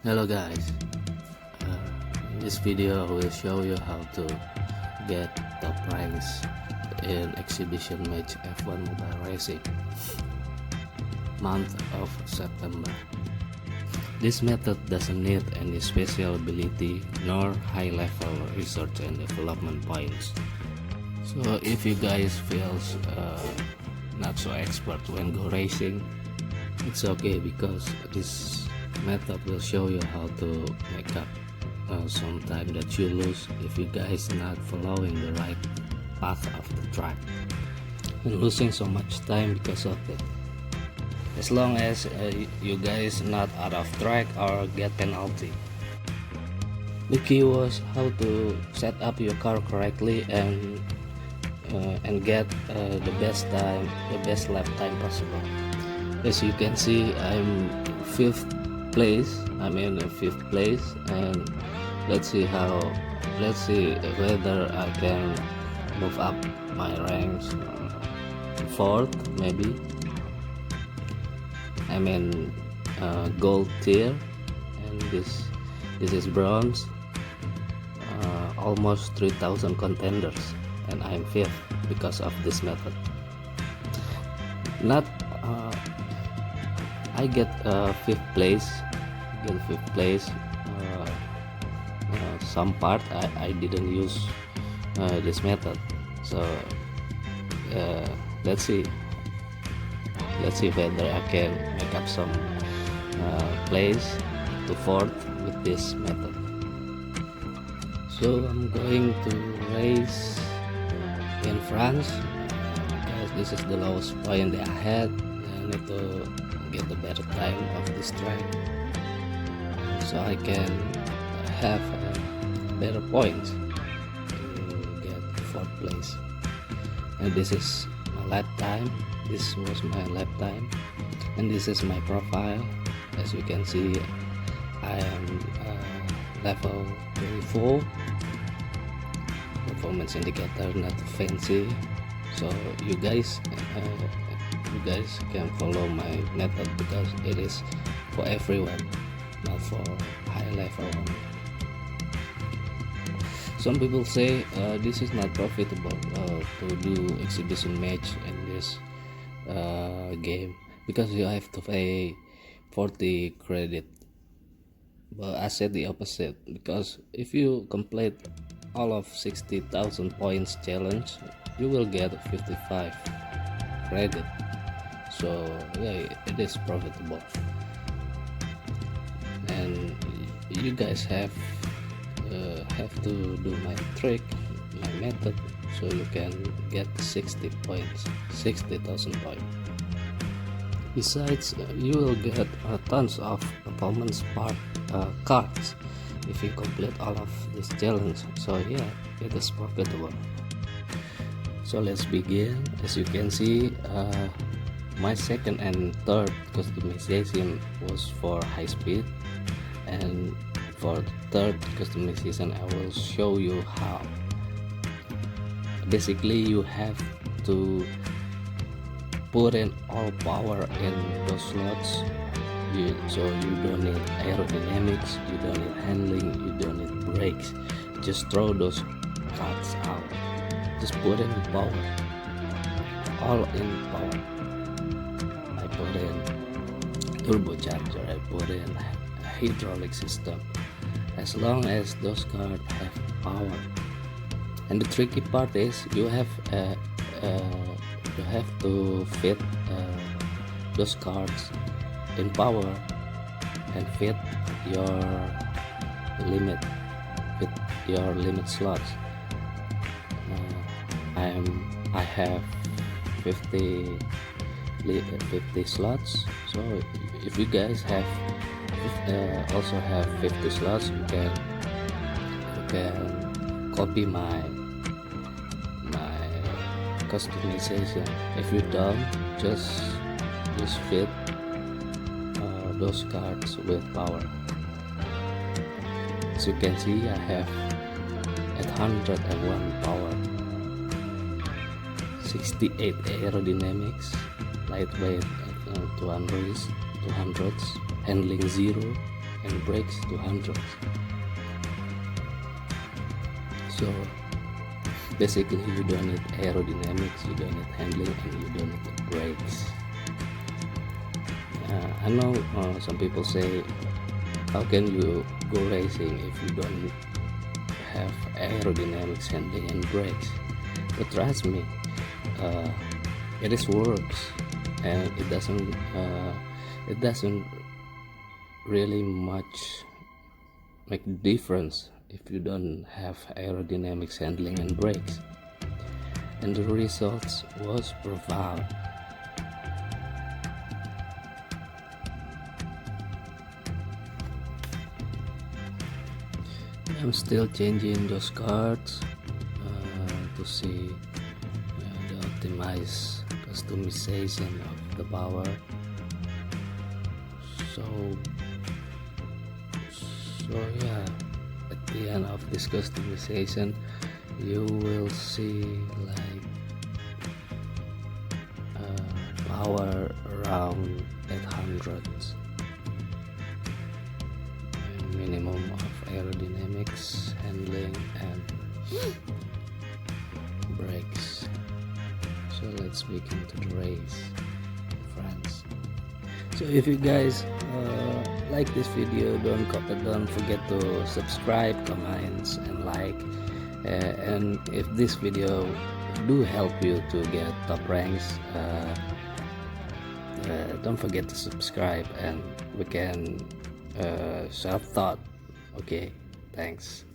Hello guys, in this video I will show you how to get top ranks in exhibition match F1 mobile racing month of September. This method doesn't need any special ability nor high level research and development points. So if you guys feel not so expert when go racing, it's okay because this method will show you how to make up some time that you lose if you guys not following the right path of the track and losing so much time because of it. As long as you guys not out of track or get penalty. The key was how to set up your car correctly and get the best lap time possible. As you can see, I'm fifth place, and let's see whether I can move up my ranks. Fourth maybe, gold tier, and this is bronze. Almost 3,000 contenders, and I'm fifth because of this method. I get fifth place. Some part I didn't use this method, so let's see whether I can make up some place to fourth with this method. So I'm going to race in France because this is the lowest point that I had. I need to get the better time of this track so I can have better points to get fourth place. And this is my lap time. This was my lap time, and this is my profile. As you can see, I am level 24. Performance indicator not fancy, so you guys can follow my method because it is for everyone, not for high level only. Some people say this is not profitable to do exhibition match in this game because you have to pay 40 credit. But I said the opposite, because if you complete all of 60,000 points challenge, you will get 55 credit. So yeah, it is profitable, and you guys have to do my trick, my method, so you can get 60,000 points. Besides, you will get tons of performance cards if you complete all of this challenge. So yeah, it is profitable. So let's begin. As you can see, my second and third customization was for high speed, and for third customization I will show you how. Basically, you have to put in all power in those slots. So you don't need aerodynamics, you don't need handling, you don't need brakes. Just throw those cards out. Just put in power, all in power. I put in turbocharger, I put in hydraulic system. As long as those cards have power. And the tricky part is you have to fit those cards in power and fit your limit slots. I have 50 slots, so if you guys have also have 50 slots, you can copy my customization. If you don't, just fit those cards with power. As you can see, I have 801 power, 68 aerodynamics, lightweight 200s, handling 0, and brakes to hundreds. So basically you don't need aerodynamics, you don't need handling, and you don't need brakes. I know some people say, how can you go racing if you don't have aerodynamics, handling, and brakes? But trust me, it is works, and it doesn't really much make difference if you don't have aerodynamics, handling, and brakes. And the results was profound. I'm still changing those cards to see the optimized customization of the power. So yeah, at the end of this customization you will see like power around 800, minimum of aerodynamics, handling, and brakes. So let's begin to the race, friends. So if you guys like this video, don't forget to subscribe, comments, and like. And if this video do help you to get top ranks, don't forget to subscribe, and we can share thought. Okay, thanks.